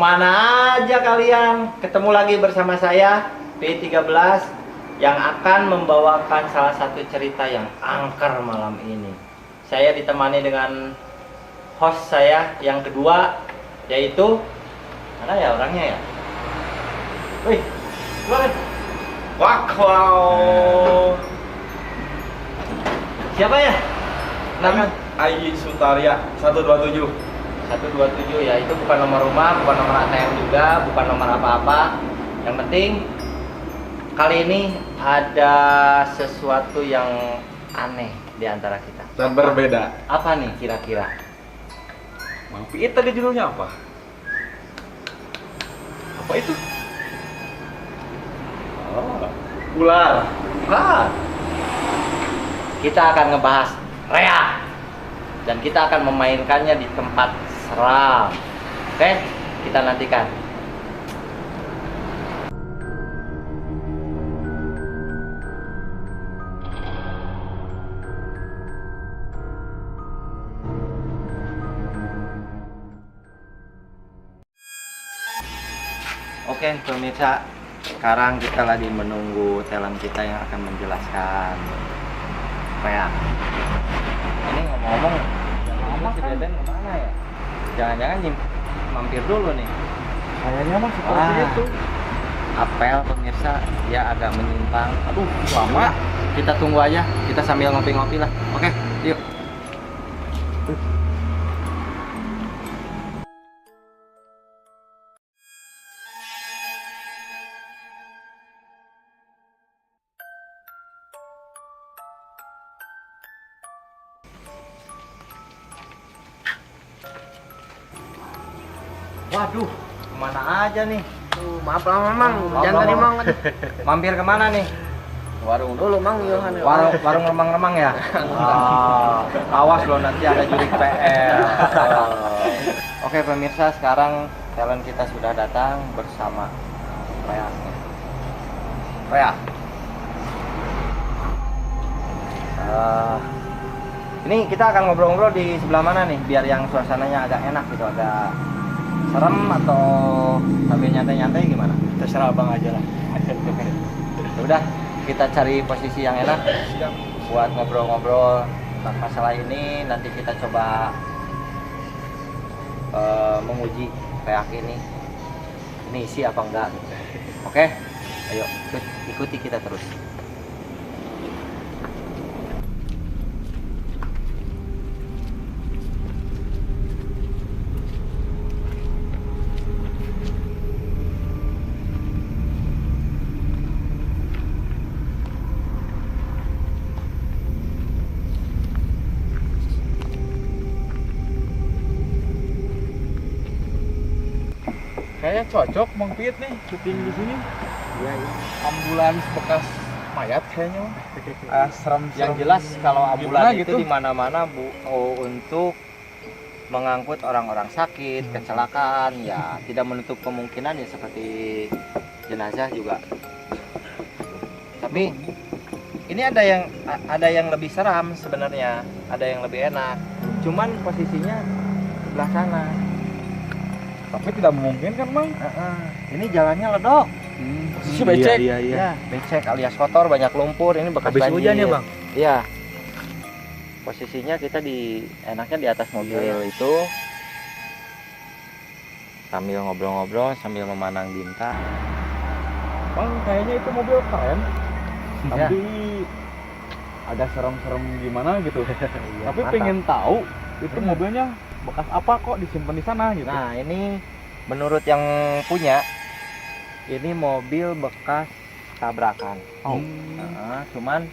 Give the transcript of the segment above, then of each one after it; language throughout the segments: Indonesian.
Kemana aja kalian? Ketemu lagi bersama saya P13 yang akan membawakan salah satu cerita yang angker malam ini. Saya ditemani dengan host saya yang kedua, yaitu mana ya orangnya ya? Wih, gimana? Wow. Siapa ya? Nama Ayi Sutaria 127. 127 ya, itu bukan nomor rumah, bukan nomor ATM juga, bukan nomor apa-apa. Yang penting kali ini ada sesuatu yang aneh di antara kita. Dan berbeda. Apa nih kira-kira? Mang Piit tadi judulnya apa? Apa itu? Oh, ular. Ah, kita akan ngebahas reak dan kita akan memainkannya di tempat seram. Oke, kita nantikan. Oke pemirsa, sekarang kita lagi menunggu talent kita yang akan menjelaskan reak. Ini ngomong-ngomong, si Deden kemana ya? Jangan-jangan mampir dulu nih. Kayaknya mah seperti itu. Apel pemirsa, dia agak menyimpang. Aduh, lama. Kita tunggu aja, kita sambil ngopi-ngopi lah. Oke, yuk. Waduh, kemana aja nih? Maaf lah Mang, jangan tadi Mang. Mampir kemana nih? Warung dulu Mang Yohan. Warung remang-remang ya? Awas loh nanti ada jurik PR. Oke pemirsa, sekarang talent kita sudah datang bersama Reak. Reak. Ini kita akan ngobrol-ngobrol di sebelah mana nih? Biar yang suasananya agak enak gitu, agak serem atau sambil nyantai-nyantai gimana? Terserah abang aja lah. Udah, kita cari posisi yang enak buat ngobrol-ngobrol tentang masalah ini. Nanti kita coba menguji reak ini isi apa enggak. Oke, ayo ikuti kita terus. Kayaknya cocok Mang Piit nih syuting di sini. Iya. Ambulans bekas mayat kayaknya. Serem-serem. Yang jelas kalau ambulans Gimana itu gitu? di mana-mana untuk mengangkut orang-orang sakit, kecelakaan, ya tidak menutup kemungkinan ya seperti jenazah juga. Tapi ini ada yang lebih seram sebenarnya, ada yang lebih enak. Cuman posisinya sebelah sana. Tapi tidak mungkin kan Mang? Ini jalannya ledok. Si becek. Ya, becek alias kotor, banyak lumpur. Ini bekas Habis banjir. hujan ya Bang? Iya. Posisinya kita enaknya di atas mobil itu sambil ngobrol-ngobrol, sambil memandang bintang. Bang, kayaknya itu mobil keren. Ya. Tapi ada serem-serem gimana gitu. Tapi mantap. pengen tahu itu mobilnya bekas apa kok disimpan di sana gitu. Nah, ini menurut yang punya, ini mobil bekas tabrakan. Cuman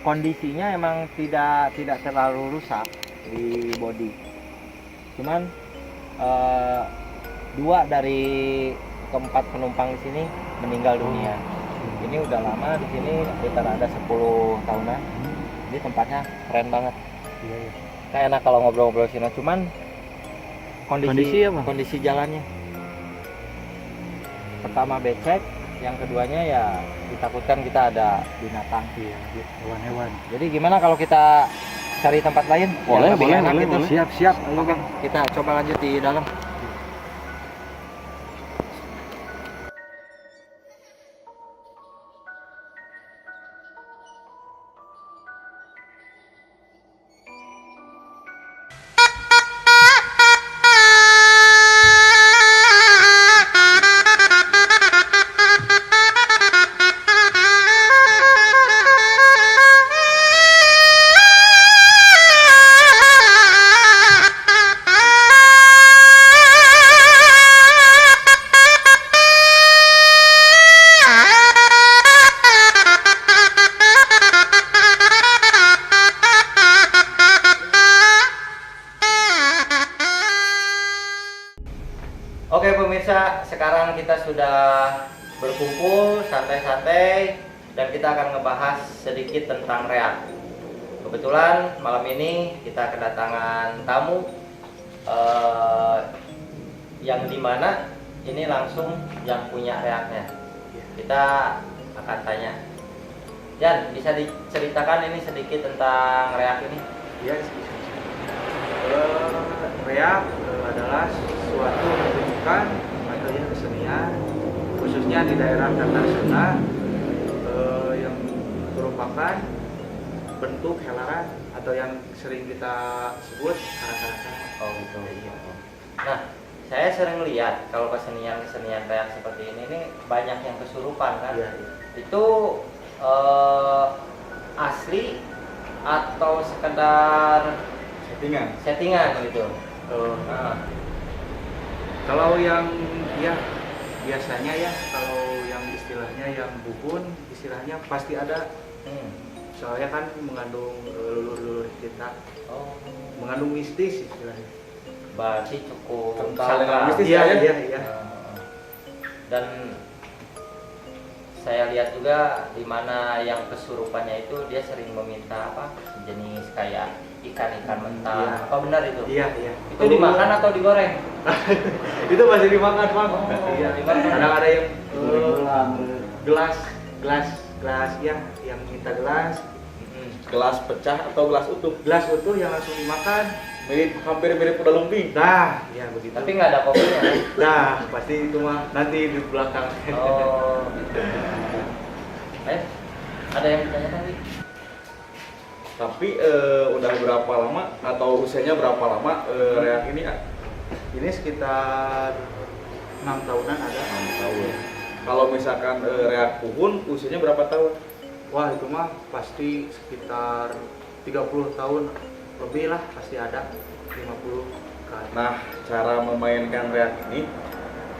kondisinya emang tidak terlalu rusak di bodi. Cuman 2 dari keempat penumpang di sini meninggal dunia. Ini udah lama di sini, sekitar ada 10 tahunan. Ini tempatnya keren banget. Iya. Kayak enak kalau ngobrol-ngobrol sini. Cuman Kondisi apa? kondisi jalannya. Pertama becek, yang keduanya ya ditakutkan kita ada binatang, Hewan-hewan. jadi gimana kalau kita cari tempat lain? Boleh, Yang lebih boleh, enak boleh, gitu. boleh. Siap. Oke, kita coba lanjut di dalam. pemirsa, sekarang kita sudah berkumpul santai-santai dan kita akan ngebahas sedikit tentang reak. Kebetulan malam ini kita kedatangan tamu yang dimana ini langsung yang punya reaknya. Kita akan tanya, Jan, bisa diceritakan ini sedikit tentang reak ini? Ya, reak adalah suatu pertunjukan atau ya kesenian khususnya di daerah Kartasena yang merupakan bentuk helaran atau yang sering kita sebut karak-karakan. Oh gitu. Nah, saya sering lihat kalau kesenian reak seperti ini banyak yang kesurupan kan? Iya, iya. Itu asli atau sekedar settingan gitu? Nah, Kalau yang ya biasanya ya kalau yang istilahnya yang bubun istilahnya pasti ada, soalnya kan mengandung leluhur kita, oh, mengandung mistis istilahnya. berarti cukup Kental dengan sakral. mistis Iya, ya? iya, iya. Dan saya lihat juga di mana yang kesurupannya itu dia sering meminta apa jenis kayak ikan-ikan mentah. Iya. Apa benar itu? Iya, iya. Itu dimakan atau digoreng? Itu masih dimakan, Bang. Oh, Iya, dimakan. kadang ada yang gelas ya, yang minta gelas. Gelas pecah atau gelas utuh? Gelas utuh yang langsung dimakan. Hampir mirip kuda lumping. Nah, ya begitu. Tapi nggak ada kopinya kan? Nah, pasti itu mah nanti di belakang. Oh, gitu. Ada yang ditanya tadi? Tapi udah berapa lama atau usianya berapa lama reak ini? Ini sekitar 6 tahunan ada. 6 tahun. Kalau misalkan reak puhun usianya berapa tahun? Wah, itu mah pasti sekitar 30 tahun lebih lah, pasti ada 50 kan. Nah, cara memainkan reak ini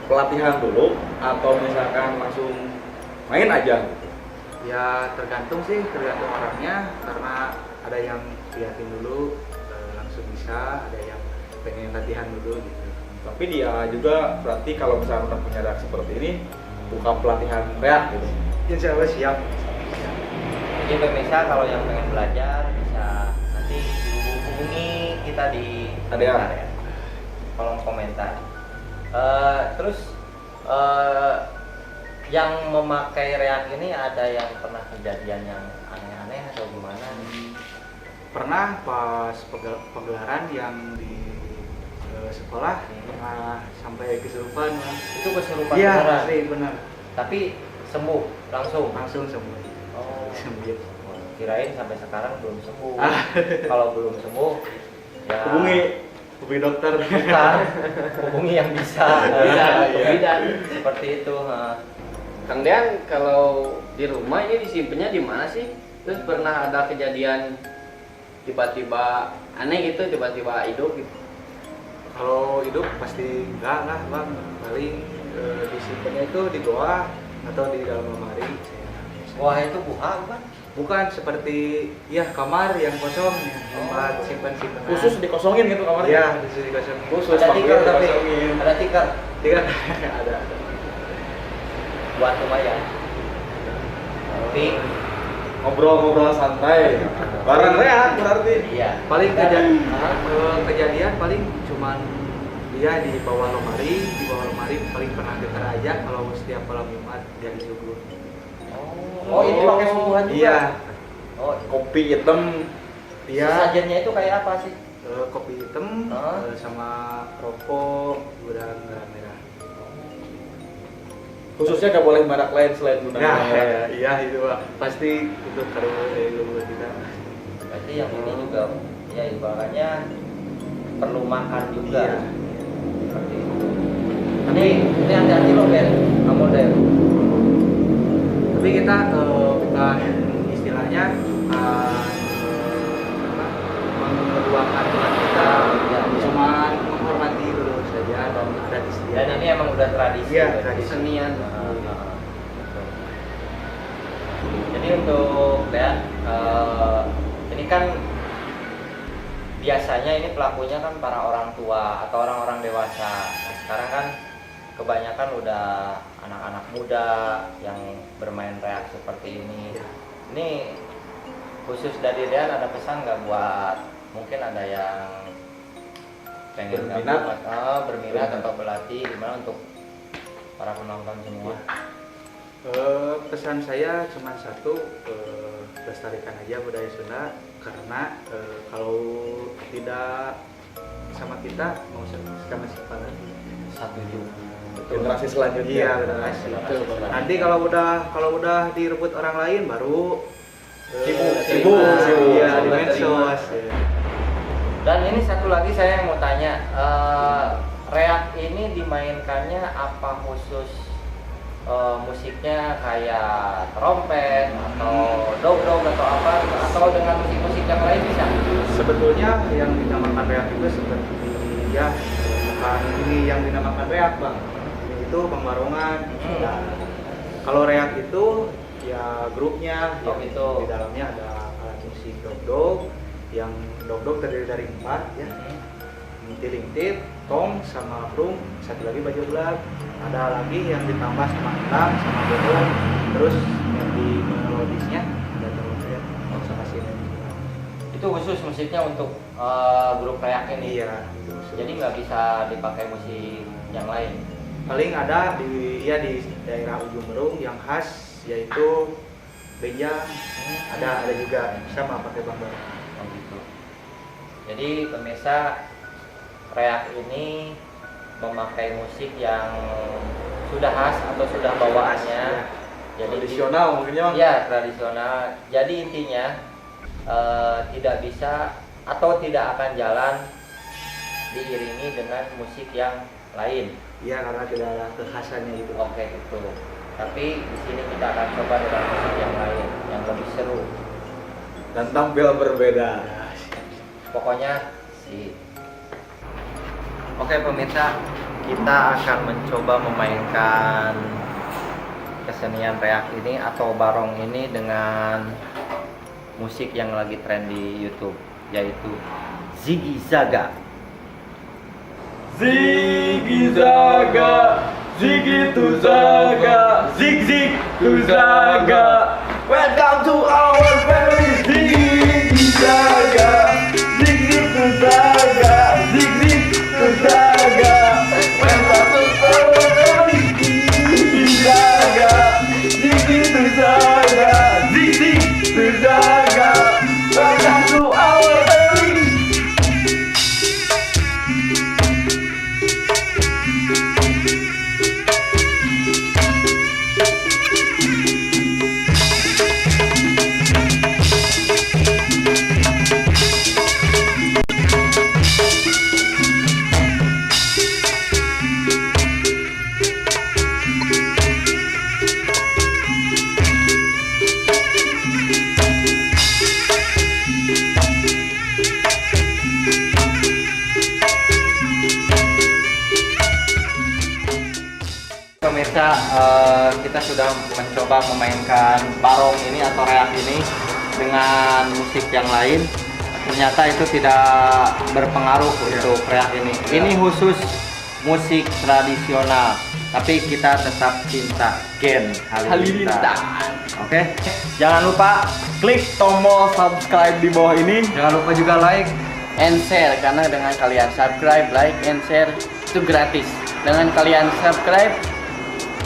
pelatihan dulu atau misalkan langsung main aja? Ya tergantung orangnya, karena ada yang liatin dulu langsung bisa, ada yang pengen latihan dulu gitu. Tapi dia juga berarti kalau misalkan udah punya reak seperti ini buka pelatihan reak gitu. Insya Allah siap. Jadi pemirsa kalau yang pengen belajar bisa nanti hubungi kita di Ada ya? komentar ya, kolom komentar. Terus yang memakai reak ini ada yang pernah kejadian yang aneh-aneh atau gimana? Pernah pas pegelaran yang di sekolah pernah sampai kesurupan, Bang. Itu kesurupan Iya, beneran? asli benar. Tapi sembuh langsung? Langsung sembuh. Oh, Sembuh. kirain sampai sekarang belum sembuh. Ah. Kalau belum sembuh, ya hubungi dokter. bukan, hubungi yang bisa. Bidan. Seperti itu. Kang Dean, kalau di rumah ini disimpannya di mana sih? Terus pernah ada kejadian tiba-tiba aneh gitu, tiba-tiba hidup gitu? Kalau hidup pasti enggak lah, Bang. Paling disimpannya itu di goa atau di dalam lemari. Wah, itu buha bukan? Bukan seperti ya kamar yang kosong ya, tempat simpan-simpan. Khusus dikosongin gitu kamarnya? Iya, khusus dikosong. Khusus Ada tikar tapi dikosongin. ada tikar Tiga ada. buat lumayan. Tapi Ngobrol-ngobrol santai. Bareng reak berarti. iya. Paling Ada. kejadian paling cuman dia di bawah lemari paling pernah dengar aja kalau setiap malam Jumat dia disuguh. Oh, ini pakai suguhan juga? Iya. Oh, Kopi hitam. Dia sajiannya itu kayak apa sih? kopi hitam sama rokok udang merah. Khususnya nggak boleh merek lain selain Luna. Nah, iya itu Pak. Pasti itu kalau leluhur kita. Berarti yang ini juga ya ibaratnya perlu makan juga. Iya. Seperti itu. Ini hati-hati loh Ben, kamu deh. Tapi kita bukan istilahnya mengeluarkan aturan kita, Iya. cuma menghormati dulu saja dan adat istiadat. Dan ini emang udah tradisi. Iya, berarti. tradisi. Kesenian. Betul. Jadi untuk Ben, ini kan biasanya ini pelakunya kan para orang tua atau orang-orang dewasa. Nah, sekarang kan kebanyakan udah anak-anak muda yang bermain reak seperti ini. Ini khusus dari Dean ada pesan nggak buat mungkin ada yang pengen berminat atau berlatih, gimana untuk para penonton semua? Pesan saya cuma satu, lestarikan aja budaya Sunda, karena kalau tidak sama kita mau sama siapa lagi? Setuju. Generasi selanjutnya. Iya, generasi. Nanti kalau udah direbut orang lain baru Sibuk. Iya, di medsos. Dan ini satu lagi saya yang mau tanya, reak ini dimainkannya apa khusus musiknya kayak trompet atau dog atau apa, atau dengan musik-musik yang lain bisa? Sebetulnya yang dinamakan reak itu seperti ya bukan ini yang dinamakan reak bang, ini itu pembarongan. Nah, kalau reak itu ya grupnya Oh, yang gitu. di dalamnya ada alat musik dog yang dog terdiri dari 4 ya, tiling tip, tong sama brung, satu lagi baju belag, ada lagi yang ditambah sama entam sama bodong, terus yang di melodisnya ada trompet sama sinen. Itu khusus musiknya untuk grup reak ini. Iya, itu maksudnya. Jadi nggak bisa dipakai musik yang lain. Paling ada di daerah ujung Berung yang khas yaitu benjang, ada juga sama pakai bambu. Oh gitu. Jadi pemirsa, reak ini memakai musik yang sudah khas atau sudah bawaannya. Jadi Tradisional mungkin ya. ya tradisional. Jadi intinya tidak bisa atau tidak akan jalan diiringi dengan musik yang lain. Iya, karena tidak ada kekhasannya itu. Oke itu. Tapi di sini kita akan coba dengan musik yang lain yang lebih seru. Dan tampil berbeda. Pokoknya si. Oke pemirsa, kita akan mencoba memainkan kesenian reak ini atau barong ini dengan musik yang lagi tren di YouTube, yaitu Ziggy Zaga. Ziggy Zaga, Ziggy to Zaga, Zig Zig to Zaga. Welcome to our family, Ziggy Zaga, Zig Zig to Zaga, Zig Zig to Zaga. Welcome to our family, Ziggy Zaga, Ziggy to Zaga, Zig Zig to Zaga. Welcome to our family. Pemirsa, kita sudah mencoba memainkan barong ini atau reak ini dengan musik yang lain. Ternyata itu tidak berpengaruh untuk reak ini. Ini khusus musik tradisional, tapi kita tetap cinta Gen Halilintar. Oke, jangan lupa klik tombol subscribe di bawah ini. Jangan lupa juga like and share, karena dengan kalian subscribe, like and share itu gratis. Dengan kalian subscribe,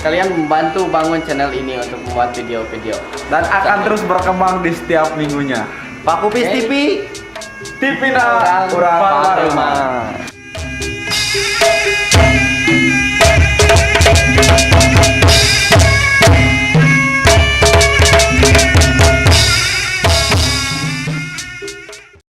kalian membantu bangun channel ini untuk membuat video-video. Dan akan terus berkembang di setiap minggunya. Pak Kupis TV. TV na Orang urang Parema. Parema.